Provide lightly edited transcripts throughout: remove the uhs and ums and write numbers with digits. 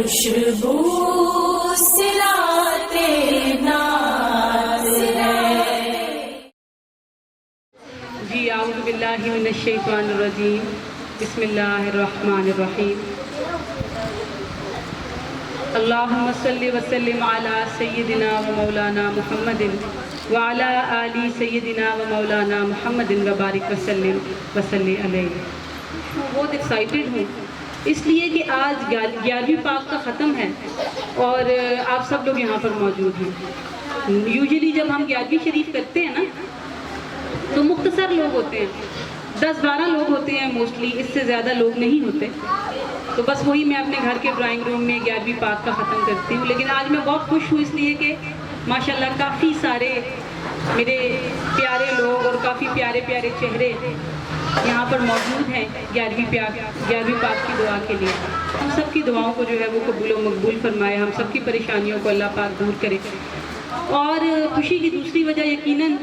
خوشبو صلات ناز ہے۔ جی اعوذ باللہ من الشیطان الرجیم، بسم اللہ الرحمن الرحیم۔ اللہم صلی وسلم علی سیدنا و مولانا محمد وعلی آل سیدنا و مولانا محمد وبارک وسلم وصلی علیہ۔ بہت ایکسائٹڈ ہوں اس لیے کہ آج 11ویں پاک کا ختم ہے اور آپ سب لوگ یہاں پر موجود ہیں۔ یوزلی جب ہم 11ویں شریف کرتے ہیں نا تو مختصر لوگ ہوتے ہیں، 10-12 لوگ ہوتے ہیں موسٹلی، اس سے زیادہ لوگ نہیں ہوتے۔ تو بس وہی میں اپنے گھر کے ڈرائنگ روم میں 11ویں پاک کا ختم کرتی ہوں۔ لیکن آج میں بہت خوش ہوں اس لیے کہ ماشاءاللہ کافی سارے میرے پیارے لوگ اور کافی پیارے پیارے چہرے یہاں پر موجود ہیں 11ویں پاک کی دعا کے لیے۔ ہم سب کی دعاؤں کو جو ہے وہ قبول و مقبول فرمائے، ہم سب کی پریشانیوں کو اللہ پاک دور کرے۔ اور خوشی کی دوسری وجہ یقیناً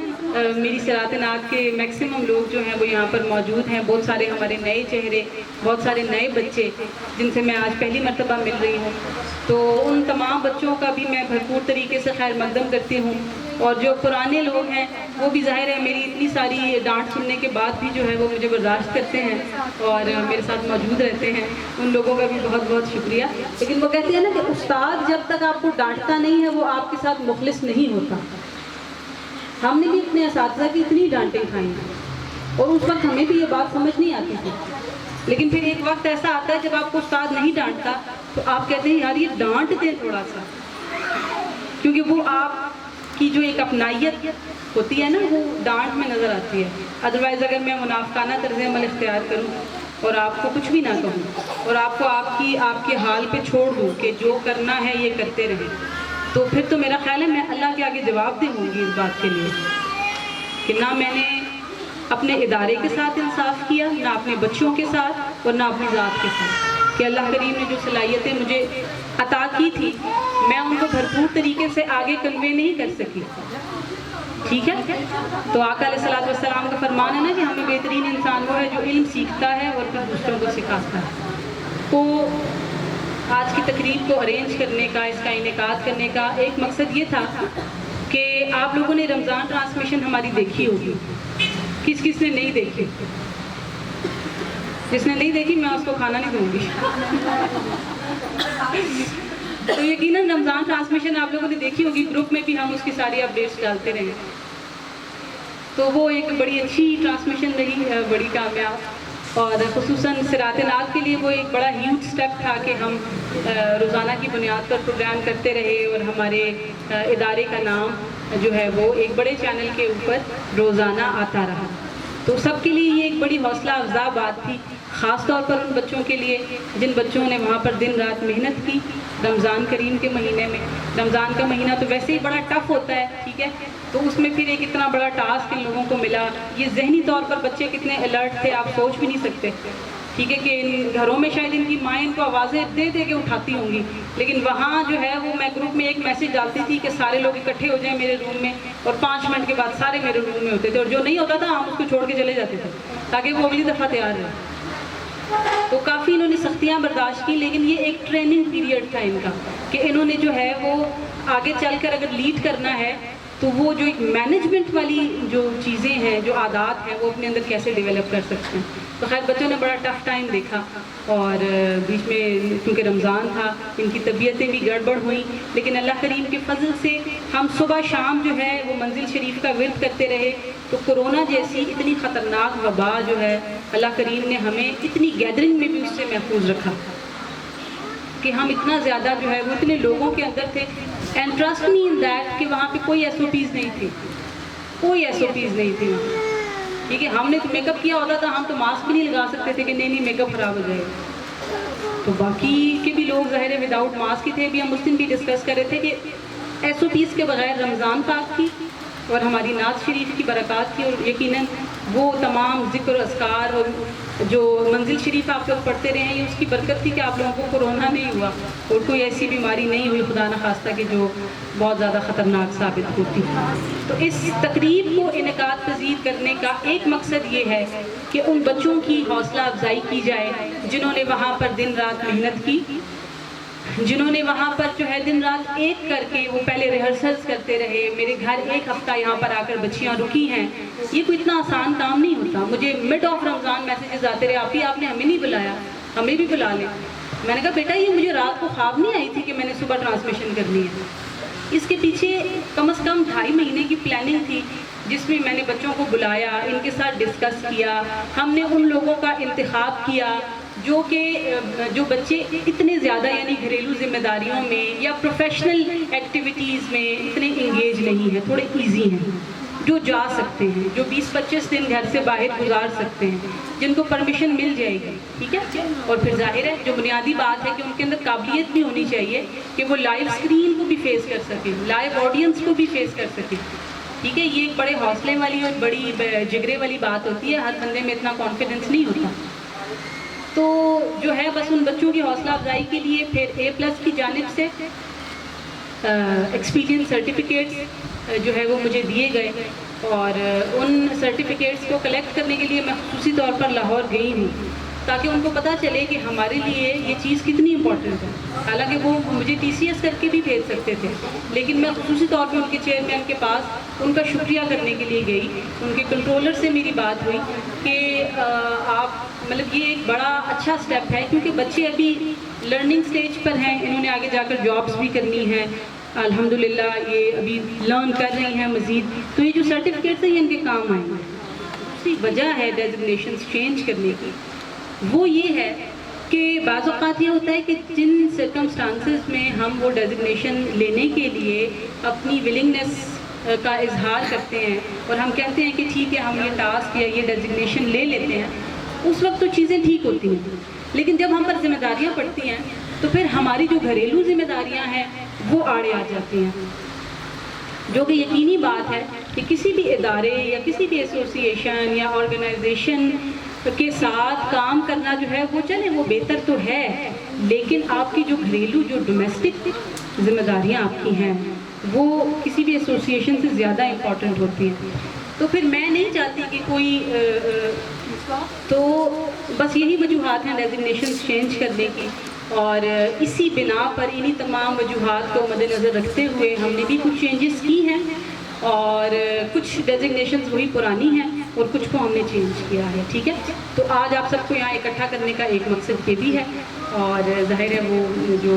میری صراط نعت کے میکسیمم لوگ جو ہیں وہ یہاں پر موجود ہیں، بہت سارے ہمارے نئے چہرے، بہت سارے نئے بچے جن سے میں آج پہلی مرتبہ مل رہی ہوں۔ تو ان تمام بچوں کا بھی میں بھرپور طریقے سے خیر مقدم کرتی ہوں، اور جو پرانے لوگ ہیں وہ بھی ظاہر ہے میری اتنی ساری ڈانٹ سننے کے بعد بھی جو ہے وہ مجھے برداشت کرتے ہیں اور میرے ساتھ موجود رہتے ہیں، ان لوگوں کا بھی بہت بہت شکریہ۔ لیکن وہ کہتے ہیں نا کہ استاد جب تک آپ کو ڈانٹتا نہیں ہے وہ آپ کے ساتھ مخلص نہیں ہوتا۔ ہم نے بھی اپنے اساتذہ کی اتنی ڈانٹیں کھائی ہیں اور اس وقت ہمیں بھی یہ بات سمجھ نہیں آتی تھی، لیکن پھر ایک وقت ایسا آتا ہے جب آپ کو استاد نہیں ڈانٹتا تو آپ کہتے ہیں یار یہ ڈانٹ دیں تھوڑا سا، کیونکہ وہ آپ کی جو ایک اپنائیت ہوتی ہے نا وہ ڈانٹ میں نظر آتی ہے۔ ادروائز اگر میں منافقانہ طرز عمل اختیار کروں اور آپ کو کچھ بھی نہ کہوں اور آپ کو آپ کے حال پہ چھوڑ دوں کہ جو کرنا ہے یہ کرتے رہیں، تو پھر تو میرا خیال ہے میں اللہ کے آگے جواب دہ ہوں گی اس بات کے لیے کہ نہ میں نے اپنے ادارے کے ساتھ انصاف کیا، نہ اپنے بچوں کے ساتھ اور نہ اپنی ذات کے ساتھ، کہ اللہ کریم نے جو صلاحیتیں مجھے عطا کی تھی میں ان کو بھرپور طریقے سے آگے کنوے نہیں کر سکی۔ ٹھیک ہے، تو آقا علیہ الصلوۃ والسلام کا فرمان ہے نا کہ ہمیں بہترین انسان وہ ہے جو علم سیکھتا ہے اور پھر دوسروں کو سکھاتا ہے۔ تو آج کی تقریب کو ارینج کرنے کا، اس کا انعقاد کرنے کا ایک مقصد یہ تھا کہ آپ لوگوں نے رمضان ٹرانسمیشن ہماری دیکھی ہوگی، کس کس نے نہیں دیکھی؟ جس نے نہیں دیکھی میں اس کو کھانا نہیں دوں گی۔ تو یقیناً رمضان ٹرانسمیشن آپ لوگوں نے دیکھی ہوگی، گروپ میں بھی ہم اس کی ساری اپڈیٹس ڈالتے رہے، تو وہ ایک بڑی اچھی ٹرانسمیشن رہی، بڑی کامیاب، اور خصوصاً صراط نعت کے لیے وہ ایک بڑا ہیوج سٹیپ تھا کہ ہم روزانہ کی بنیاد پر پروگرام کرتے رہے اور ہمارے ادارے کا نام جو ہے وہ ایک بڑے چینل کے اوپر روزانہ آتا رہا۔ تو سب کے لیے یہ ایک بڑی حوصلہ افزا بات تھی، خاص طور پر ان بچوں کے لیے جن بچوں نے وہاں پر دن رات محنت کی رمضان کریم کے مہینے میں۔ رمضان کا مہینہ تو ویسے ہی بڑا ٹف ہوتا ہے، ٹھیک ہے، تو اس میں پھر ایک اتنا بڑا ٹاسک ان لوگوں کو ملا۔ یہ ذہنی طور پر بچے کتنے الرٹ تھے آپ سوچ بھی نہیں سکتے، ٹھیک ہے، کہ ان گھروں میں شاید ان کی مائیں ان کو آوازیں دے دے کے اٹھاتی ہوں گی، لیکن وہاں جو ہے وہ میں گروپ میں ایک میسج ڈالتی تھی کہ سارے لوگ اکٹھے ہو جائیں میرے روم میں، اور 5 منٹ کے بعد سارے میرے روم میں ہوتے تھے، اور جو نہیں ہوتا تھا ہم اس کو چھوڑ کے چلے جاتے تھے تاکہ وہ اگلی دفعہ تیار رہے۔ تو کافی انہوں نے سختیاں برداشت کی، لیکن یہ ایک ٹریننگ پیریڈ تھا ان کا کہ انہوں نے جو ہے وہ آگے چل کر اگر لیڈ کرنا ہے تو وہ جو ایک مینجمنٹ والی جو چیزیں ہیں، جو عادات ہیں، وہ اپنے اندر کیسے ڈیولپ کر سکتے ہیں۔ تو خیر بچوں نے بڑا ٹف ٹائم دیکھا، اور بیچ میں کیونکہ رمضان تھا ان کی طبیعتیں بھی گڑبڑ ہوئیں، لیکن اللہ کریم کے فضل سے ہم صبح شام جو ہے وہ منزل شریف کا ورد کرتے رہے۔ تو کورونا جیسی اتنی خطرناک وبا جو ہے اللہ کریم نے ہمیں اتنی گیدرنگ میں بھی اس سے محفوظ رکھا کہ ہم اتنا زیادہ جو ہے وہ اتنے لوگوں کے اندر تھے، and trust me in that کہ وہاں پہ کوئی ایس او پیز نہیں تھی، کوئی ایس او پیز نہیں تھی وہاں، ٹھیک ہے۔ ہم نے تو میک اپ کیا ہوتا تھا، ہم تو ماسک بھی نہیں لگا سکتے تھے کہ نہیں میک اپ خراب ہو جائے گا، تو باقی کے بھی لوگ ظاہر ہے وداؤٹ ماسک ہی تھے۔ بھی ہم اس دن بھی ڈسکس کر رہے تھے کہ ایس او پیز کے بغیر رمضان پاک کی اور ہماری نعت شریف کی برکات تھی، اور یقیناً وہ تمام ذکر و اذکار اور جو منزل شریف آپ لوگ پڑھتے رہے ہیں یہ اس کی برکت تھی کہ آپ لوگوں کو کورونا نہیں ہوا اور کوئی ایسی بیماری نہیں ہوئی خدا نخواستہ کہ جو بہت زیادہ خطرناک ثابت ہوتی۔ تو اس تقریب کو انعقاد پذیر کرنے کا ایک مقصد یہ ہے کہ ان بچوں کی حوصلہ افزائی کی جائے جنہوں نے وہاں پر دن رات محنت کی، جنہوں نے وہاں پر جو ہے دن رات ایک کر کے وہ پہلے ریہرسلز کرتے رہے، میرے گھر ایک ہفتہ یہاں پر آ کر بچیاں رکی ہیں. یہ کوئی اتنا آسان کام نہیں ہوتا. مجھے مڈ آف رمضان میسیجز آتے رہے، آپ نے ہمیں نہیں بلایا، ہمیں بھی بلا لیں. میں نے کہا بیٹا یہ مجھے رات کو خواب نہیں آئی تھی کہ میں نے صبح ٹرانسمیشن کرنی ہے. اس کے پیچھے کم از کم 2.5 مہینے کی پلاننگ تھی، جس میں میں نے بچوں کو بلایا، ان کے ساتھ ڈسکس کیا. ہم نے ان لوگوں کا انتخاب کیا جو بچے اتنے زیادہ یعنی گھریلو ذمہ داریوں میں یا پروفیشنل ایکٹیویٹیز میں اتنے انگیج نہیں ہیں، تھوڑے ایزی ہیں، جو جا سکتے ہیں، جو 20-25 دن گھر سے باہر گزار سکتے ہیں، جن کو پرمیشن مل جائے گی. ٹھیک ہے. اور پھر ظاہر ہے جو بنیادی بات ہے کہ ان کے اندر قابلیت بھی ہونی چاہیے کہ وہ لائیو اسکرین کو بھی فیس کر سکیں، لائیو آڈینس کو بھی فیس کر سکیں. ٹھیک ہے. یہ ایک بڑے حوصلے والی اور بڑی جگرے والی بات ہوتی ہے، ہر بندے میں اتنا کانفیڈنس نہیں ہوتا. تو جو ہے بس ان بچوں کی حوصلہ افزائی کے لیے پھر A+ کی جانب سے ایکسپیرینس سرٹیفکیٹس جو ہے وہ مجھے دیے گئے، اور ان سرٹیفکیٹس کو کلیکٹ کرنے کے لیے میں خصوصی طور پر لاہور گئی ہوں تاکہ ان کو پتہ چلے کہ ہمارے لیے یہ چیز کتنی امپورٹنٹ ہے. حالانکہ وہ مجھے TCS کر کے بھی بھیج سکتے تھے، لیکن میں خصوصی طور پہ ان کے چیئرمین کے پاس ان کا شکریہ کرنے کے لیے گئی. ان کے کنٹرولر سے میری بات ہوئی کہ آپ مطلب یہ ایک بڑا اچھا سٹیپ ہے، کیونکہ بچے ابھی لرننگ سٹیج پر ہیں، انہوں نے آگے جا کر جابس بھی کرنی ہیں. الحمدللہ یہ ابھی لرن کر رہی ہیں مزید، تو یہ جو سرٹیفکیٹس ہیں یہ ان کے کام آئیں گے. دوسری وجہ ہے ڈیزگنیشنز چینج کرنے کی، وہ یہ ہے کہ بعض اوقات یہ ہوتا ہے کہ جن سرکمسٹانسز میں ہم وہ ڈیزگنیشن لینے کے لیے اپنی ولنگنیس کا اظہار کرتے ہیں اور ہم کہتے ہیں کہ ٹھیک ہے ہم یہ ٹاسک یا یہ ڈیزگنیشن لے لیتے ہیں، اس وقت تو چیزیں ٹھیک ہوتی ہیں. لیکن جب ہم پر ذمہ داریاں پڑتی ہیں تو پھر ہماری جو گھریلو ذمہ داریاں ہیں وہ آڑے آ جاتی ہیں، جو کہ یقینی بات ہے کہ کسی بھی ادارے یا کسی بھی ایسوسی ایشن یا آرگنائزیشن کے ساتھ کام کرنا جو ہے وہ چلے وہ بہتر تو ہے، لیکن آپ کی جو گھریلو جو ڈومیسٹک ذمہ داریاں آپ کی ہیں وہ کسی بھی ایسوسی ایشن سے زیادہ امپورٹنٹ ہوتی ہیں. تو پھر میں نہیں چاہتی کہ کوئی تو بس یہی وجوہات ہیں ڈیزگنیشنز چینج کرنے کی، اور اسی بنا پر انہی تمام وجوہات کو مد نظر رکھتے ہوئے ہم نے بھی کچھ چینجز کی ہیں، اور کچھ ڈیزگنیشنز وہی پرانی ہیں اور کچھ کو ہم نے چینج کیا ہے. ٹھیک ہے. تو آج آپ سب کو یہاں اکٹھا کرنے کا ایک مقصد یہ بھی ہے، اور ظاہر ہے وہ جو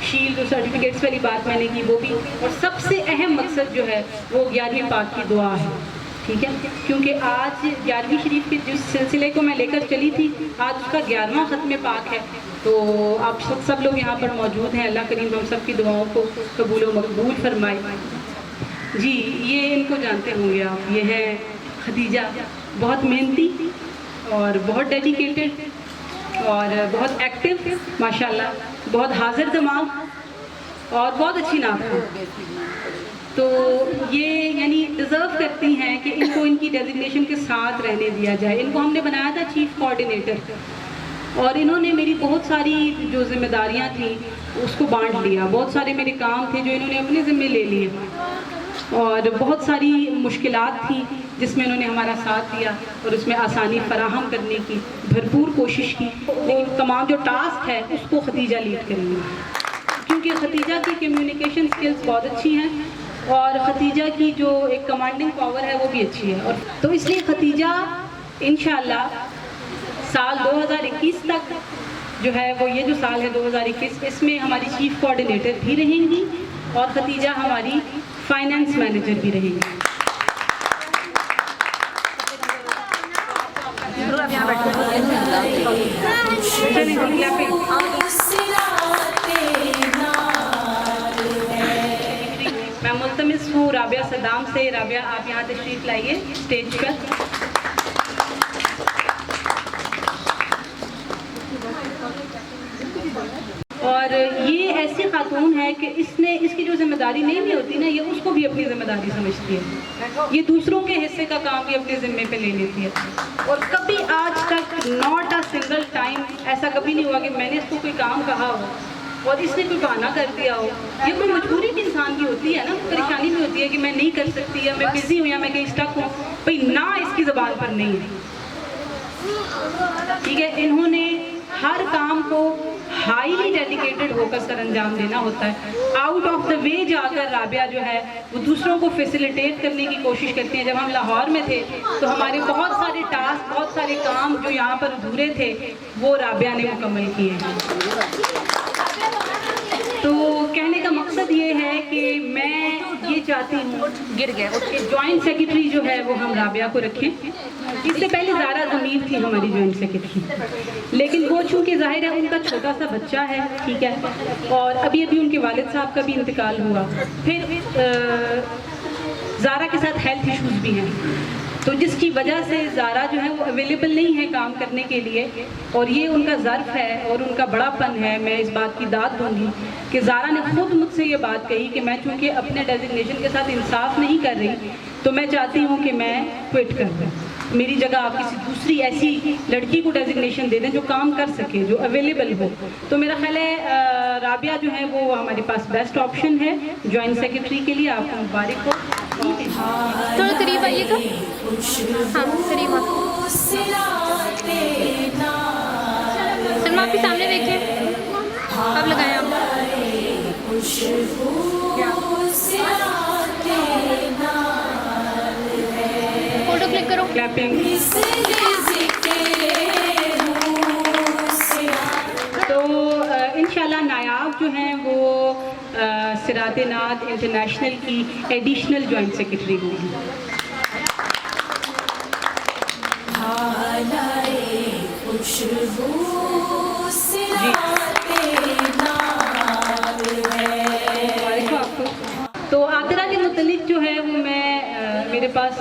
شیلڈ اور سرٹیفکیٹس والی بات میں نے کی وہ بھی، اور سب سے اہم مقصد جو ہے وہ 11ویں پاک کی دعا ہے. ٹھیک ہے. کیونکہ آج 11ویں شریف کے جس سلسلے کو میں لے کر چلی تھی، آج اس کا 11واں ختم پاک ہے. تو آپ سب لوگ یہاں پر موجود ہیں، اللہ کریم ہم سب کی دعاؤں کو قبول و مقبول فرمائے. جی یہ ان کو جانتے ہوں گے آپ، یہ ہے خدیجہ، بہت محنتی اور بہت ڈیڈیکیٹڈ اور بہت ایکٹیو ماشاءاللہ، بہت حاضر دماغ اور بہت اچھی ناطق. تو یہ یعنی ڈیزرو کرتی ہیں کہ ان کو ان کی ڈیزگنیشن کے ساتھ رہنے دیا جائے. ان کو ہم نے بنایا تھا چیف کوآرڈینیٹر، اور انہوں نے میری بہت ساری جو ذمہ داریاں تھیں اس کو بانٹ لیا. بہت سارے میرے کام تھے جو انہوں نے اپنے ذمہ لے لیے، اور بہت ساری مشکلات تھیں جس میں انہوں نے ہمارا ساتھ دیا اور اس میں آسانی فراہم کرنے کی بھرپور کوشش کی. لیکن تمام جو ٹاسک ہے اس کو خدیجہ لیڈ کریں گی، کیونکہ خدیجہ کی کمیونیکیشن سکلز بہت اچھی ہیں اور خدیجہ کی جو ایک کمانڈنگ پاور ہے وہ بھی اچھی ہے. اور تو اس لیے خدیجہ انشاءاللہ سال 2021 تک جو ہے وہ یہ جو سال ہے 2021، اس میں ہماری چیف کوآرڈینیٹر بھی رہیں گی اور خدیجہ ہماری فائنانس مینیجر بھی رہیں گی. میں ملتمس ہوں رابعہ صدام سے. رابعہ آپ یہاں تشریف لائیے اسٹیج پر. اور یہ ایسی خاتون ہے کہ اس کی جو ذمہ داری نہیں بھی ہوتی نا، یہ اس کو بھی اپنی ذمہ داری سمجھتی ہے. یہ دوسروں کے حصے کا کام بھی اپنے ذمے پہ لے لیتی ہے، اور کبھی آج تک ناٹ اے سنگل ٹائم ایسا کبھی نہیں ہوا کہ میں نے اس کو کوئی کام کہا ہو اور اس نے کوئی بہانہ کر دیا ہو. یہ کوئی مجبوری بھی انسان کی ہوتی ہے نا، پریشانی بھی ہوتی ہے کہ میں نہیں کر سکتی یا میں بزی ہوں یا میں کہیں اسٹک ہوں. بھائی نہ اس کی زبان پر نہیں ہے. ٹھیک ہے. انہوں نے ہر کام کو ہائیلی ڈیڈیکیٹڈ ہو کر سر انجام دینا ہوتا ہے. آؤٹ آف دا وے جا کر رابعہ جو ہے وہ دوسروں کو فیسیلیٹیٹ کرنے کی کوشش کرتی ہیں. جب ہم لاہور میں تھے تو ہمارے بہت سارے ٹاسک، بہت سارے کام جو یہاں پر ادھورے تھے وہ رابعہ نے مکمل کیے ہیں. تو کہنے کا مقصد یہ ہے کہ میں یہ چاہتی ہوں کہ جوائنٹ سیکرٹری جو ہے وہ ہم رابعہ کو رکھیں. اس سے پہلے زارا ضمیر تھی ہماری جوائنٹ سیکرٹری، لیکن وہ چونکہ ظاہر ہے ان کا چھوٹا سا بچہ ہے، ٹھیک ہے، اور ابھی ان کے والد صاحب کا بھی انتقال ہوا. پھر زارا کے ساتھ ہیلتھ ایشوز بھی ہیں، تو جس کی وجہ سے زارا جو ہے وہ اویلیبل نہیں ہے کام کرنے کے لیے. اور یہ ان کا ظرف ہے اور ان کا بڑا پن ہے. میں اس بات کی داد دوں گی کہ زارا نے خود مجھ سے یہ بات کہی کہ میں چونکہ اپنے ڈیزگنیشن کے ساتھ انصاف نہیں کر رہی تو میں چاہتی ہوں کہ میں کوئٹ کر دوں. میری جگہ آپ کسی دوسری ایسی لڑکی کو ڈیزگنیشن دے دیں جو کام کر سکے، جو اویلیبل ہو. تو میرا خیال ہے رابعہ جو ہے وہ ہمارے پاس بیسٹ آپشن ہے جوائنٹ سیکرٹری کے لیے. آپ کو مبارک ہو. تھوڑا قریب آئیے گا. ہاں قریب سلمہ آپ کے سامنے دیکھیں. اب لگائیں آپ. فوٹو کلک کرو. کلیپنگ. تو انشاءاللہ نایاب جو ہیں وہ صراط نعت انٹرنیشنل کی ایڈیشنل جوائنٹ سیکرٹری ہوگی. تو عاطرہ کے متعلق جو ہے وہ میرے پاس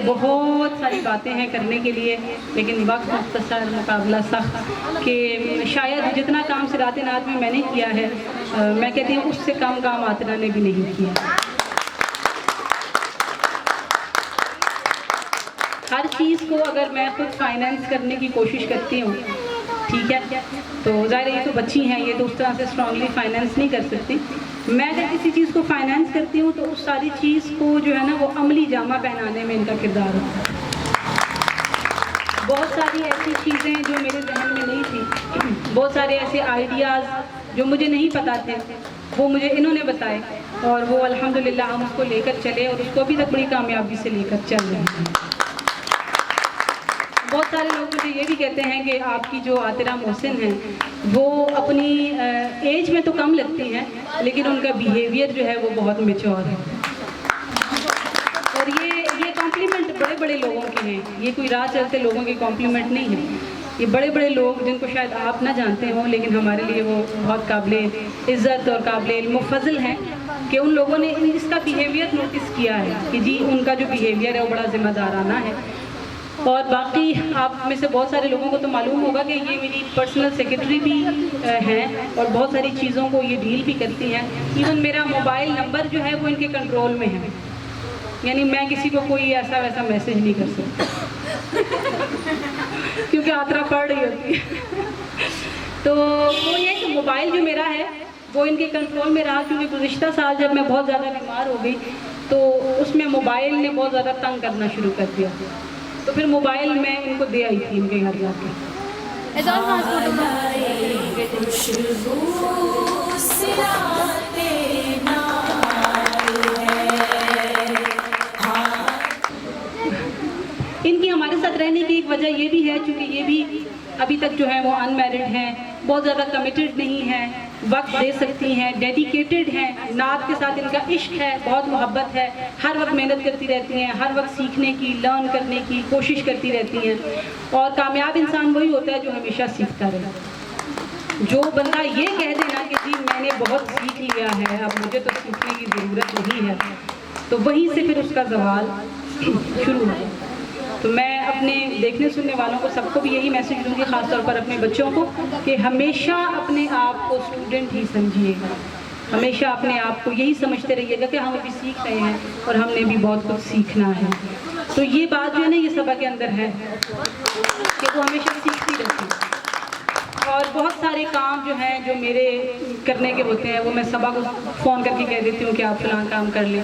بہت ساری باتیں ہیں کرنے کے لیے، لیکن وقت مختصر، مقابلہ سخت، کہ شاید جتنا کام صراط نعت میں نے کیا ہے میں کہتی ہوں اس سے کم کام عاطرہ نے بھی نہیں کیا. ہر چیز کو اگر میں خود فائنینس کرنے کی کوشش کرتی ہوں، ٹھیک ہے، تو ظاہر ہے یہ تو بچی ہیں، یہ تو اس طرح سے اسٹرانگلی فائنینس نہیں کر سکتی. میں اگر کسی چیز کو فائنینس کرتی ہوں تو اس ساری چیز کو جو ہے نا وہ عملی جامہ پہنانے میں ان کا کردار ہوتا ہے. بہت ساری ایسی چیزیں جو میرے ذہن میں نہیں تھی، بہت سارے ایسے آئیڈیاز جو مجھے نہیں پتہ تھے وہ مجھے انہوں نے بتائے، اور وہ الحمدللہ ہم اس کو لے کر چلے اور اس کو ابھی تک بڑی کامیابی سے لے کر چل رہے ہیں. بہت سارے لوگ مجھے یہ بھی کہتے ہیں کہ آپ کی جو عاطرہ محسن ہیں وہ اپنی ایج میں تو کم لگتی ہیں لیکن ان کا بیہیویئر جو ہے وہ بہت میچور ہے. اور یہ کمپلیمنٹ بڑے بڑے لوگوں کے ہیں، یہ کوئی راہ چلتے لوگوں کی کمپلیمنٹ نہیں ہے. یہ بڑے بڑے لوگ جن کو شاید آپ نہ جانتے ہوں لیکن ہمارے لیے وہ بہت قابل عزت اور قابل علم و فضل ہیں کہ ان لوگوں نے اس کا بیہیویئر نوٹس کیا ہے کہ جی ان کا جو بیہیویئر ہے وہ بڑا ذمہ دارانہ ہے. اور باقی آپ میں سے بہت سارے لوگوں کو تو معلوم ہوگا کہ یہ میری پرسنل سیکرٹری بھی ہیں اور بہت ساری چیزوں کو یہ ڈیل بھی کرتی ہیں. ایون میرا موبائل نمبر جو ہے وہ ان کے کنٹرول میں ہے، یعنی میں کسی کو کوئی ایسا ویسا میسج نہیں کر سکتی کیونکہ عاطرہ پڑھ رہی ہوتی ہے. تو وہ یہ کہ موبائل جو میرا ہے وہ ان کے کنٹرول میں رہا، کیونکہ گزشتہ سال جب میں بہت زیادہ بیمار ہو گئی تو اس میں موبائل نے بہت زیادہ تنگ کرنا شروع کر دیا. تو پھر موبائل میں ان کو دے آئی تھی ان کے گھر جا کے. ان کی ہمارے ساتھ رہنے کی ایک وجہ یہ بھی ہے چونکہ یہ بھی ابھی تک جو ہے وہ ان میرڈ ہیں، بہت زیادہ کمیٹڈ نہیں ہیں، وقت دے سکتی ہیں، ڈیڈیکیٹڈ ہیں، نعت کے ساتھ ان کا عشق ہے، بہت محبت ہے، ہر وقت محنت کرتی رہتی ہیں، ہر وقت سیکھنے کی، لرن کرنے کی کوشش کرتی رہتی ہیں. اور کامیاب انسان وہی ہوتا ہے جو ہمیشہ سیکھتا رہے. جو بندہ یہ کہہ دینا کہ جی میں نے بہت سیکھ لیا ہے اب مجھے تو سیکھنے کی ضرورت نہیں ہے، تو وہیں سے پھر اس کا زوال شروع ہو. تو میں اپنے دیکھنے سننے والوں کو سب کو بھی یہی میسج دوں گی، خاص طور پر اپنے بچوں کو، کہ ہمیشہ اپنے آپ کو اسٹوڈنٹ ہی سمجھیے گا، ہمیشہ اپنے آپ کو یہی سمجھتے رہیے گا کہ ہم ابھی سیکھ رہے ہیں اور ہم نے بھی بہت کچھ سیکھنا ہے. تو یہ بات جو ہے نا یہ سبا کے اندر ہے کہ وہ ہمیشہ سیکھتی رہتی ہے. اور بہت سارے کام جو ہیں جو میرے کرنے کے ہوتے ہیں وہ میں سبا کو فون کر کے کہہ دیتی ہوں کہ آپ فلاں کام کر لیں،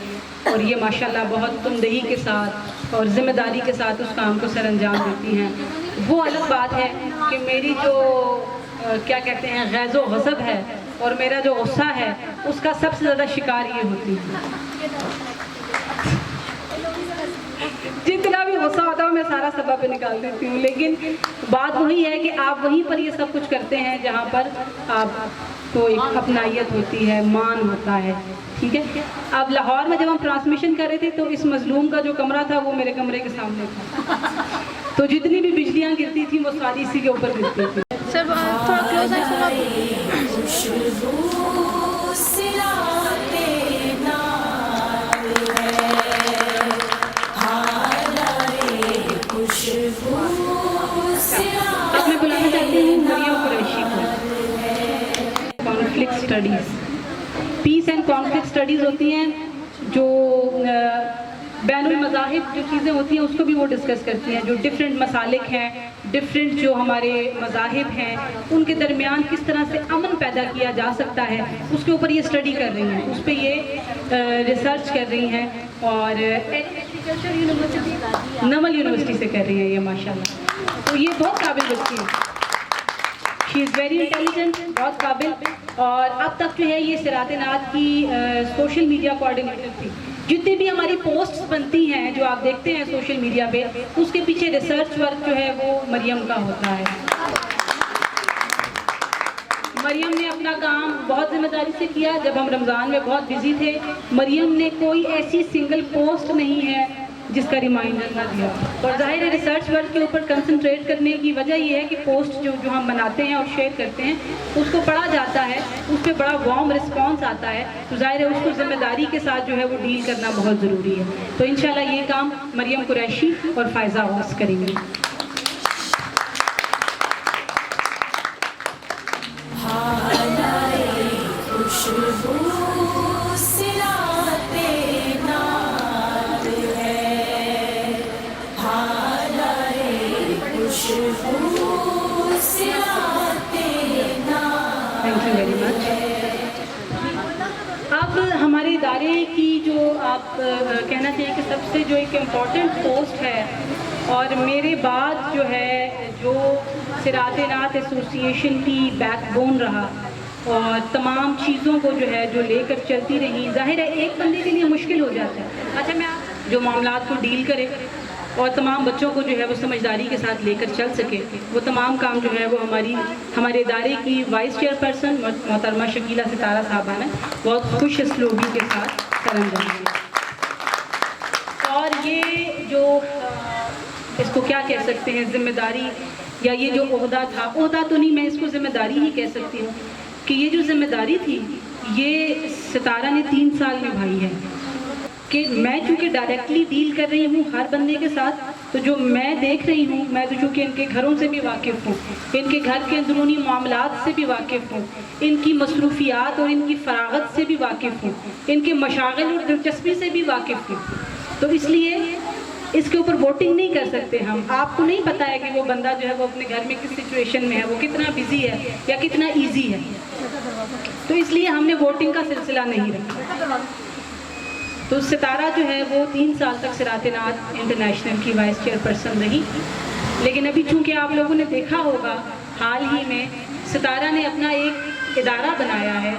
اور یہ ماشاءاللہ بہت تندہی کے ساتھ اور ذمہ داری کے ساتھ اس کام کو سر انجام دیتی ہیں. وہ الگ بات ہے کہ میری جو کیا کہتے ہیں غیظ و غضب ہے اور میرا جو غصہ ہے اس کا سب سے زیادہ شکار یہ ہوتی ہے. جتنا بھی غصہ ہوتا ہے میں سارا سبب پہ نکال دیتی ہوں، لیکن بات وہی ہے کہ آپ وہیں پر یہ سب کچھ کرتے ہیں جہاں پر آپ کو ایک اپنائیت ہوتی ہے، مان ہوتا ہے. ٹھیک ہے. اب لاہور میں جب ہم ٹرانسمیشن کر رہے تھے تو اس مظلوم کا جو کمرہ تھا وہ میرے کمرے کے سامنے تھا، تو جتنی بھی بجلیاں گرتی تھیں وہ ساری اسی کے اوپر گرتی تھی. سر تھوڑا کلوز آئے سر آپ. خوشبو سراتے نال ہے، ہائے خوشبو سراتے. اب میں بلانا چاہتی ہوں مریم قریشی کو. Conflict studies, piece and conflict studies ہوتی ہیں جو بین المذاہب جو چیزیں ہوتی ہیں اس کو بھی وہ ڈسکس کرتی ہیں، جو ڈفرینٹ مسالک ہیں، ڈفرینٹ جو ہمارے مذاہب ہیں ان کے درمیان کس طرح سے امن پیدا کیا جا سکتا ہے اس کے اوپر یہ اسٹڈی کر رہی ہیں، اس پہ یہ ریسرچ کر رہی ہیں اور ایگریکلچر یونیورسٹی نمل یونیورسٹی سے کر رہی ہیں یہ ماشاءاللہ. تو یہ بہت قابل بچی ہے، شی از ویری انٹیلیجنٹ، بہت قابل. اور اب تک جو ہے یہ صراط نعت کی سوشل میڈیا کوآرڈینیٹر تھی. جتنی بھی ہماری پوسٹس بنتی ہیں جو آپ دیکھتے ہیں سوشل میڈیا پہ اس کے پیچھے ریسرچ ورک جو ہے وہ مریم کا ہوتا ہے. مریم نے اپنا کام بہت ذمہ داری سے کیا. جب ہم رمضان میں بہت بزی تھے مریم نے کوئی ایسی سنگل پوسٹ نہیں ہے جس کا ریمائنڈر نہ دیا. اور ظاہر ہے ریسرچ ورک کے اوپر کنسنٹریٹ کرنے کی وجہ یہ ہے کہ پوسٹ جو ہم بناتے ہیں اور شیئر کرتے ہیں اس کو پڑھا جاتا ہے، اس پہ بڑا وارم رسپانس آتا ہے، تو ظاہر ہے اس کو ذمہ داری کے ساتھ جو ہے وہ ڈیل کرنا بہت ضروری ہے. تو انشاءاللہ یہ کام مریم قریشی اور فائزہ غوث کریں گی. خوشبو سراتے نال ہے، ہائے خوشبو سراتے نال. Thank you very much. اب ہمارے ادارے کی جو آپ کہنا چاہیے کہ سب سے جو ایک امپورٹنٹ پوسٹ ہے اور میرے بعد جو ہے جو صراط نعت ایسوسی ایشن کی بیک بون رہا اور تمام چیزوں کو جو ہے جو لے کر چلتی رہی. ظاہر ہے ایک بندے کے لیے مشکل ہو جاتا ہے، اچھا میں جو معاملات کو ڈیل کرے اور تمام بچوں کو جو ہے وہ سمجھداری کے ساتھ لے کر چل سکے، وہ تمام کام جو ہے وہ ہمارے ادارے کی وائس چیئر پرسن محترمہ شکیلہ ستارہ صاحبہ نے بہت خوش اسلوبی کے ساتھ سر انجام دیا. اور یہ جو اس کو کیا کہہ سکتے ہیں ذمہ داری یا یہ جو عہدہ تھا، عہدہ تو نہیں میں اس کو ذمہ داری ہی کہہ سکتی ہوں کہ یہ جو ذمہ داری تھی یہ ستارہ نے 3 سال نبھائی ہے. کہ میں چونکہ ڈائریکٹلی ڈیل کر رہی ہوں ہر بندے کے ساتھ، تو جو میں دیکھ رہی ہوں، میں تو چونکہ ان کے گھروں سے بھی واقف ہوں، ان کے گھر کے اندرونی معاملات سے بھی واقف ہوں، ان کی مصروفیات اور ان کی فراغت سے بھی واقف ہوں، ان کے مشاغل اور دلچسپی سے بھی واقف ہوں. تو اس لیے اس کے اوپر ووٹنگ نہیں کر سکتے ہم. آپ کو نہیں پتا ہے کہ وہ بندہ جو ہے وہ اپنے گھر میں کس سچویشن میں ہے، وہ کتنا بزی ہے یا کتنا ایزی ہے. تو اس لیے ہم نے ووٹنگ کا سلسلہ نہیں رکھا. تو ستارہ جو ہے وہ 3 سال تک صراط نعت انٹرنیشنل کی وائس چیئر پرسن رہی. لیکن ابھی چونکہ آپ لوگوں نے دیکھا ہوگا حال ہی میں ستارہ نے اپنا ایک ادارہ بنایا ہے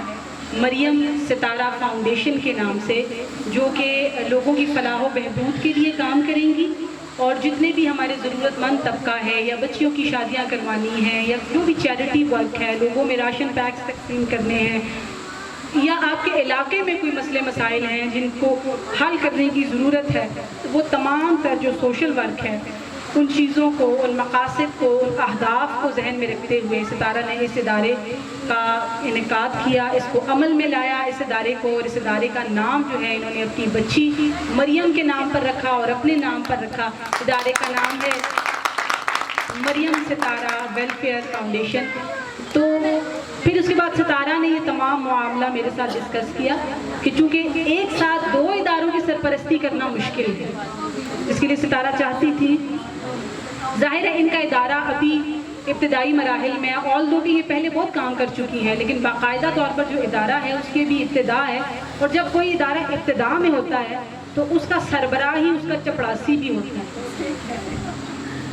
مریم ستارہ فاؤنڈیشن کے نام سے، جو کہ لوگوں کی فلاح و بہبود کے لیے کام کریں گی اور جتنے بھی ہمارے ضرورت مند طبقہ ہے یا بچیوں کی شادیاں کروانی ہیں یا جو بھی چیریٹی ورک ہے، لوگوں میں راشن پیکس تقسیم کرنے ہیں یا آپ کے علاقے میں کوئی مسئلے مسائل ہیں جن کو حل کرنے کی ضرورت ہے، تو وہ تمام تر جو سوشل ورک ہے ان چیزوں کو، ان مقاصد کو، ان اہداف کو ذہن میں رکھتے ہوئے ستارہ نے اس ادارے کا انعقاد کیا، اس کو عمل میں لایا اس ادارے کو. اور اس ادارے کا نام جو ہے انہوں نے اپنی بچی مریم کے نام پر رکھا اور اپنے نام پر رکھا. ادارے کا نام ہے مریم ستارہ ویلفیئر فاؤنڈیشن. تو پھر اس کے بعد ستارہ نے یہ تمام معاملہ میرے ساتھ ڈسکس کیا کہ چونکہ ایک ساتھ 2 اداروں کی سرپرستی کرنا مشکل ہے، اس کے لیے ستارہ چاہتی تھی. ظاہر ہے ان کا ادارہ ابھی ابتدائی مراحل میں، آلدو کہ یہ پہلے بہت کام کر چکی ہیں، لیکن باقاعدہ طور پر جو ادارہ ہے اس کی بھی ابتدا ہے. اور جب کوئی ادارہ ابتدا میں ہوتا ہے تو اس کا سربراہ ہی اس کا چپڑاسی بھی ہوتا ہے.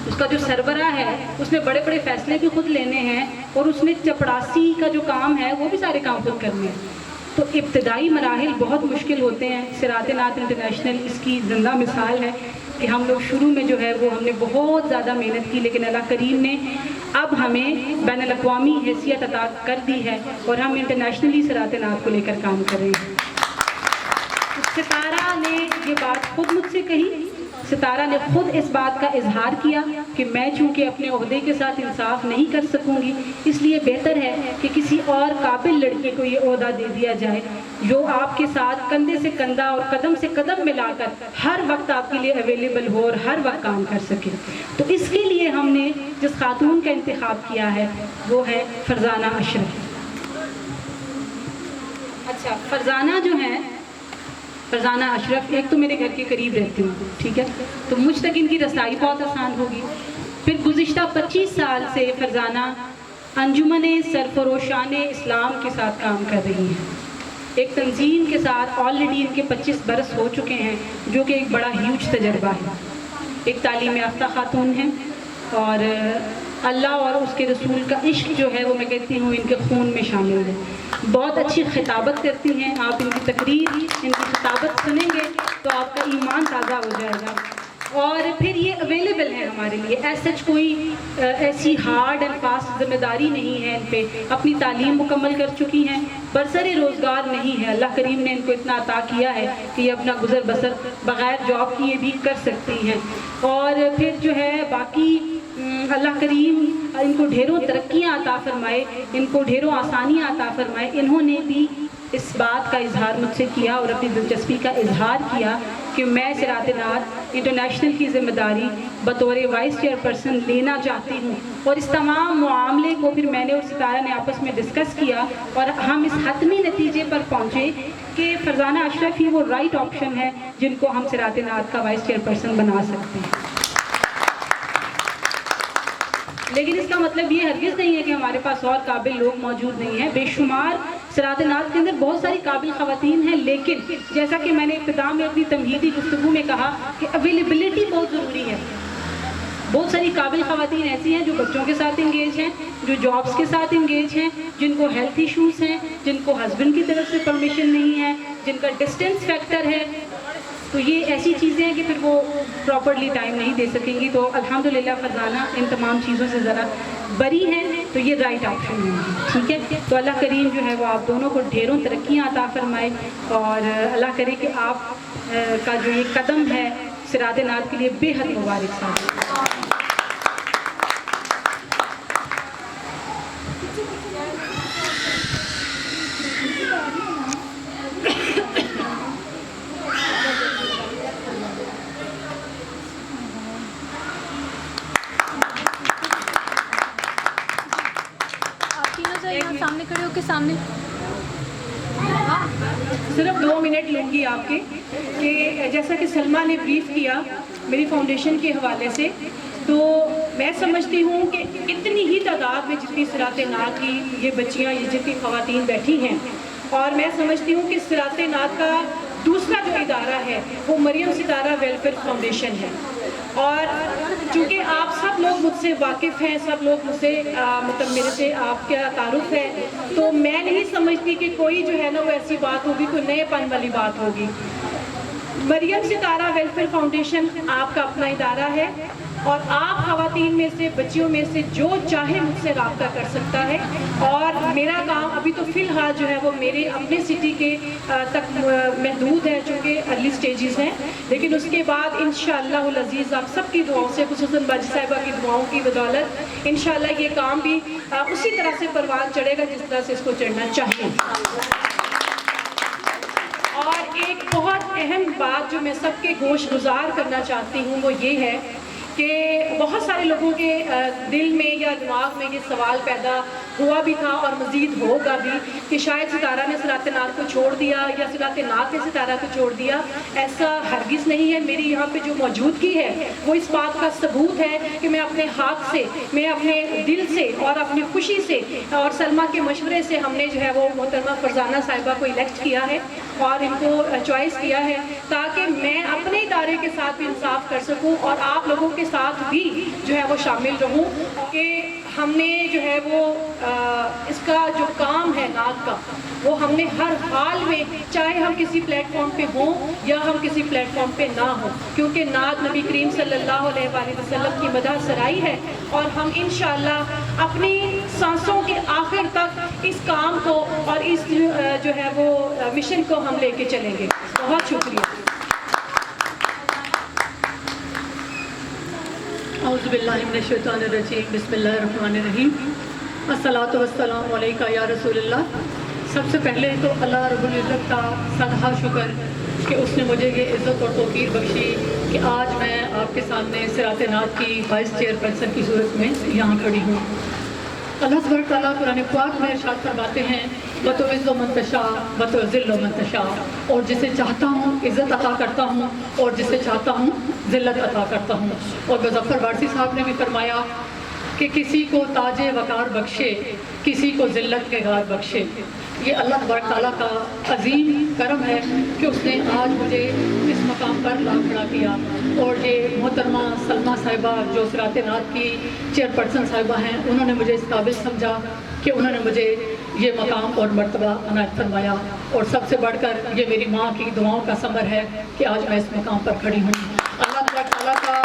اس کا جو سربراہ ہے اس نے بڑے بڑے فیصلے بھی خود لینے ہیں اور اس نے چپڑاسی کا جو کام ہے وہ بھی سارے کام خود کرنے ہیں. تو ابتدائی مراحل بہت مشکل ہوتے ہیں. صراط نعت انٹرنیشنل اس کی زندہ مثال ہے کہ ہم لوگ شروع میں جو ہے وہ ہم نے بہت زیادہ محنت کی، لیکن اللہ کریم نے اب ہمیں بین الاقوامی حیثیت عطا کر دی ہے اور ہم انٹرنیشنلی صراط نعت کو لے کر کام کر رہے ہیں. ستارہ نے یہ بات خود مجھ سے کہی، ستارہ نے خود اس بات کا اظہار کیا کہ میں چونکہ اپنے عہدے کے ساتھ انصاف نہیں کر سکوں گی، اس لیے بہتر ہے کہ کسی اور قابل لڑکے کو یہ عہدہ دے دیا جائے جو آپ کے ساتھ کندھے سے کندھا اور قدم سے قدم ملا کر ہر وقت آپ کے لیے اویلیبل ہو اور ہر وقت کام کر سکے. تو اس کے لیے ہم نے جس خاتون کا انتخاب کیا ہے وہ ہے فرزانہ اشرف. اچھا، فرزانہ جو ہے، فرزانہ اشرف ایک تو میرے گھر کے قریب رہتی ہوں، ٹھیک ہے، تو مجھ تک ان کی رسائی بہت آسان ہوگی. پھر گزشتہ 25 سال سے فرزانہ انجمن سرفروشان اسلام کے ساتھ کام کر رہی ہیں. ایک تنظیم کے ساتھ آلریڈی ان کے 25 برس ہو چکے ہیں، جو کہ ایک بڑا ہیوج تجربہ ہے. ایک تعلیم یافتہ خاتون ہیں اور اللہ اور اس کے رسول کا عشق جو ہے وہ میں کہتی ہوں ان کے خون میں شامل ہے. بہت اچھی خطابت کرتی ہیں. آپ ان کی تقریر، ان کی خطابت سنیں گے تو آپ کا ایمان تازہ ہو جائے گا. اور پھر یہ اویلیبل ہے ہمارے لیے، سچ کوئی ایسی ہارڈ اینڈ فاسٹ ذمہ داری نہیں ہے ان پہ. اپنی تعلیم مکمل کر چکی ہیں، برسر روزگار نہیں ہے. اللہ کریم نے ان کو اتنا عطا کیا ہے کہ یہ اپنا گزر بسر بغیر جاب کیے بھی کر سکتی ہیں. اور پھر جو ہے باقی اللہ کریم ان کو ڈھیروں ترقیاں عطا فرمائے، ان کو ڈھیروں آسانیاں عطا فرمائے. انہوں نے بھی اس بات کا اظہار مجھ سے کیا اور اپنی دلچسپی کا اظہار کیا کہ میں صراط نعت انٹرنیشنل کی ذمہ داری بطور وائس چیئر پرسن لینا چاہتی ہوں. اور اس تمام معاملے کو پھر میں نے اور ستارہ نے آپس میں ڈسکس کیا اور ہم اس حتمی نتیجے پر پہنچے کہ فرزانہ اشرف ہی وہ رائٹ آپشن ہے جن کو ہم صراط نعت کا وائس چیئر پرسن بنا سکتے ہیں. لیکن اس کا مطلب یہ ہرگز نہیں ہے کہ ہمارے پاس اور قابل لوگ موجود نہیں ہیں. بے شمار صراط نعت کے اندر بہت ساری قابل خواتین ہیں، لیکن جیسا کہ میں نے ابتدا میں اپنی تمہیدی گفتگو میں کہا کہ اویلیبلٹی بہت ضروری ہے. بہت ساری قابل خواتین ایسی ہیں جو بچوں کے ساتھ انگیج ہیں، جو جابس کے ساتھ انگیج ہیں، جن کو ہیلتھ ایشوز ہیں، جن کو ہسبینڈ کی طرف سے پرمیشن نہیں ہے، جن کا ڈسٹینس فیکٹر ہے. تو یہ ایسی چیزیں ہیں کہ پھر وہ پراپرلی ٹائم نہیں دے سکیں گی. تو الحمدللہ فرزانہ ان تمام چیزوں سے ذرا بری ہیں، تو یہ رائٹ آپشن ہے. ٹھیک ہے، تو اللہ کریم جو ہے وہ آپ دونوں کو ڈھیروں ترقیاں عطا فرمائے اور اللہ کرے کہ آپ کا جو یہ قدم ہے صراط نعت کے لیے بے حد مبارک ثابت. سامنے کھڑے ہو کے سامنے صرف 2 منٹ لوں گی آپ کے کہ جیسا کہ سلمہ نے بریف کیا میری فاؤنڈیشن کے حوالے سے، تو میں سمجھتی ہوں کہ اتنی ہی تعداد میں جتنی صراط نعت کی یہ بچیاں، یہ جتنی خواتین بیٹھی ہیں، اور میں سمجھتی ہوں کہ صراط نعت کا دوسرا جو ادارہ ہے وہ مریم ستارہ ویلفیئر فاؤنڈیشن ہے. اور چونکہ آپ سب لوگ مجھ سے واقف ہیں، سب لوگ مجھ سے مطلب میرے سے آپ کا تعارف ہے، تو میں نہیں سمجھتی کہ کوئی جو ہے نا وہ ایسی بات ہوگی، کوئی نئے پن والی بات ہوگی. مریم ستارہ ویلفیئر فاؤنڈیشن آپ کا اپنا ادارہ ہے اور آپ خواتین میں سے، بچیوں میں سے جو چاہے مجھ سے رابطہ کر سکتا ہے. اور میرا کام ابھی تو فی الحال جو ہے وہ میرے اپنے سٹی کے تک محدود ہے، چونکہ ارلی سٹیجز ہیں، لیکن اس کے بعد انشاءاللہ العزیز آپ سب کی دعاؤں سے، خصوصاً باجی صاحبہ کی دعاؤں کی بدولت انشاءاللہ یہ کام بھی اسی طرح سے پروان چڑھے گا جس طرح سے اس کو چڑھنا چاہیے. اور ایک بہت اہم بات جو میں سب کے گوش گزار کرنا چاہتی ہوں وہ یہ ہے کہ بہت سارے لوگوں کے دل میں یا دماغ میں یہ سوال پیدا ہوا بھی تھا اور مزید ہوگا بھی کہ شاید ستارہ نے صراط نعت کو چھوڑ دیا یا صراط نعت نے ستارہ کو چھوڑ دیا، ایسا ہرگز نہیں ہے۔ میری یہاں پہ جو موجودگی ہے وہ اس بات کا ثبوت ہے کہ میں اپنے ہاتھ سے، میں اپنے دل سے اور اپنی خوشی سے اور سلمیٰ کے مشورے سے ہم نے جو ہے وہ محترمہ فرزانہ صاحبہ کو الیکٹ کیا ہے اور ان کو چوائس کیا ہے تاکہ میں اپنے ادارے کے ساتھ بھی انصاف کر سکوں اور آپ لوگوں کے ساتھ بھی جو ہے وہ شامل رہوں کہ ہم نے جو ہے وہ اس کا جو کام ہے نعت کا وہ ہم نے ہر حال میں، چاہے ہم کسی پلیٹ فارم پہ ہوں یا ہم کسی پلیٹ فارم پہ نہ ہوں، کیونکہ نعت نبی کریم صلی اللہ علیہ وآلہ وسلم کی مدح سرائی ہے اور ہم انشاءاللہ اپنی سانسوں کے آخر تک اس کام کو اور اس جو ہے وہ مشن کو ہم لے کے چلیں گے۔ بہت شکریہ۔ اعوذ باللہ من الشیطان الرجیم، بسم اللہ الرحمن الرحیم۔ الصلاۃ والسلام علیکہ یا رسول اللہ۔ سب سے پہلے تو اللہ رب العزت کا صدہ شکر کہ اس نے مجھے یہ عزت اور توقیر بخشی کہ آج میں آپ کے سامنے صراط نعت کی وائس چیئر پرسن کی صورت میں یہاں کھڑی ہوں۔ اللہ تبارک تعالیٰ قرآن پاک میں ارشاد فرماتے ہیں وَتُعِزُّ مَن تَشَاءُ وَتُذِلُّ مَن تَشَاءُ، اور جسے چاہتا ہوں عزت عطا کرتا ہوں اور جسے چاہتا ہوں ذلت عطا کرتا ہوں۔ اور مظفر وارثی صاحب نے بھی فرمایا کہ کسی کو تاج وقار بخشے، کسی کو ذلت کے غار بخشے۔ یہ اللہ تبارک تعالیٰ کا عظیم کرم ہے کہ اس نے آج مجھے اس مقام پر لا کھڑا کیا، اور یہ محترمہ سلمیٰ صاحبہ جو صراط نعت کی چیئر پرسن صاحبہ ہیں، انہوں نے مجھے اس قابل سمجھا کہ انہوں نے مجھے یہ مقام اور مرتبہ عنایت فرمایا، اور سب سے بڑھ کر یہ میری ماں کی دعاؤں کا ثمر ہے کہ آج میں اس مقام پر کھڑی ہوں۔ اللہ تبارک تعالیٰ کا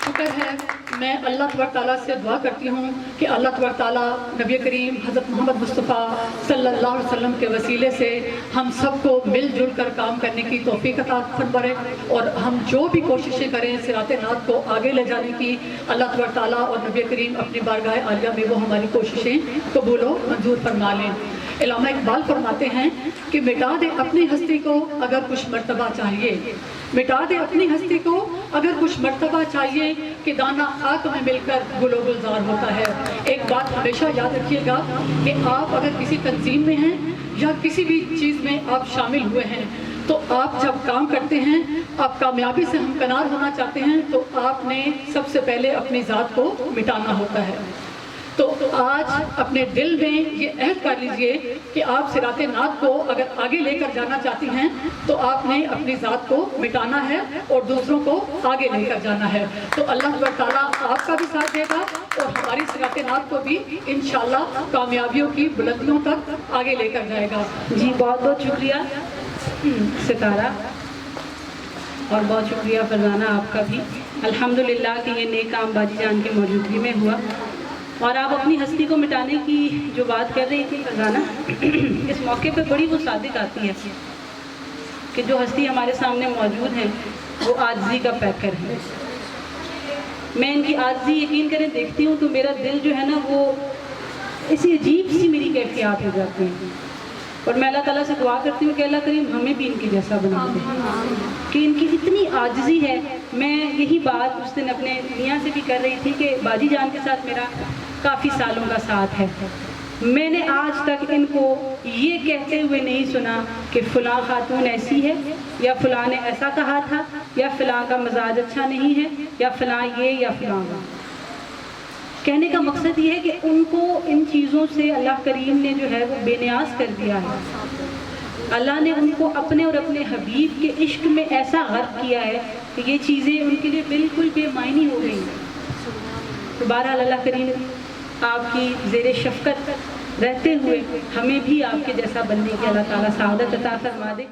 شکر ہے۔ میں اللہ تبارک تعالیٰ سے دعا کرتی ہوں کہ اللہ تبارک تعالیٰ نبی کریم حضرت محمد مصطفیٰ صلی اللہ علیہ وسلم کے وسیلے سے ہم سب کو مل جل کر کام کرنے کی توفیق عطا فرمائے، اور ہم جو بھی کوششیں کریں صراط نعت کو آگے لے جانے کی، اللہ تبارک تعالیٰ اور نبی کریم اپنی بارگاہ عالیہ میں وہ ہماری کوششیں قبول و منظور فرما لیں۔ علامہ اقبال فرماتے ہیں کہ مٹا دے اپنی ہستی کو اگر کچھ مرتبہ چاہیے، مٹا دے اپنی ہستی کو اگر کچھ مرتبہ چاہیے، کہ دانہ خاک میں مل کر گل و گلزار ہوتا ہے۔ ایک بات ہمیشہ یاد رکھیے گا کہ آپ اگر کسی تنظیم میں ہیں یا کسی بھی چیز میں آپ شامل ہوئے ہیں، تو آپ جب کام کرتے ہیں، آپ کامیابی سے ہمکنار ہونا چاہتے ہیں، تو آپ نے سب سے پہلے اپنی ذات کو مٹانا ہوتا ہے۔ تو آج اپنے دل میں یہ عہد کر لیجئے کہ آپ صراط نعت کو اگر آگے لے کر جانا چاہتی ہیں تو آپ نے اپنی ذات کو مٹانا ہے اور دوسروں کو آگے لے کر جانا ہے۔ تو اللہ تبارک تعالیٰ آپ کا بھی ساتھ دے گا اور ہماری صراط نعت کو بھی انشاءاللہ کامیابیوں کی بلندیوں تک آگے لے کر جائے گا۔ جی بہت بہت شکریہ ستارہ، اور بہت شکریہ فرزانہ آپ کا بھی۔ الحمدللہ کہ یہ نیک کام باجی جان کی موجودگی میں ہوا، اور آپ اپنی ہستی کو مٹانے کی جو بات کر رہی تھی فرزانہ، اس موقع پہ بڑی وہ صادق آتی ہے کہ جو ہستی ہمارے سامنے موجود ہے وہ عاجزی کا پیکر ہے۔ میں ان کی عاجزی یقین کریں دیکھتی ہوں تو میرا دل جو ہے نا وہ ایسی عجیب سی میری کیفیات ہو جاتی ہیں، اور میں اللہ تعالیٰ سے دعا کرتی ہوں کہ اللہ کریم ہمیں بھی ان کی جیسا بنا دے، کہ ان کی اتنی عاجزی ہے۔ میں یہی بات اس دن اپنے میاں سے بھی کر رہی تھی کہ باجی جان کے ساتھ میرا کافی سالوں کا ساتھ ہے، میں نے آج تک ان کو یہ کہتے ہوئے نہیں سنا کہ فلاں خاتون ایسی ہے، یا فلاں نے ایسا کہا تھا، یا فلاں کا مزاج اچھا نہیں ہے، یا فلاں یہ یا فلاں وہ۔ کہنے کا مقصد یہ ہے کہ ان کو ان چیزوں سے اللہ کریم نے جو ہے وہ بے نیاز کر دیا ہے۔ اللہ نے ان کو اپنے اور اپنے حبیب کے عشق میں ایسا غرق کیا ہے کہ یہ چیزیں ان کے لیے بالکل بے معنی ہو گئی ہیں۔ تو بہرحال اللہ کریم آپ کی زیر شفقت رہتے ہوئے ہمیں بھی آپ کے جیسا بننے کی اللہ تعالیٰ سعادت عطا فرما دے۔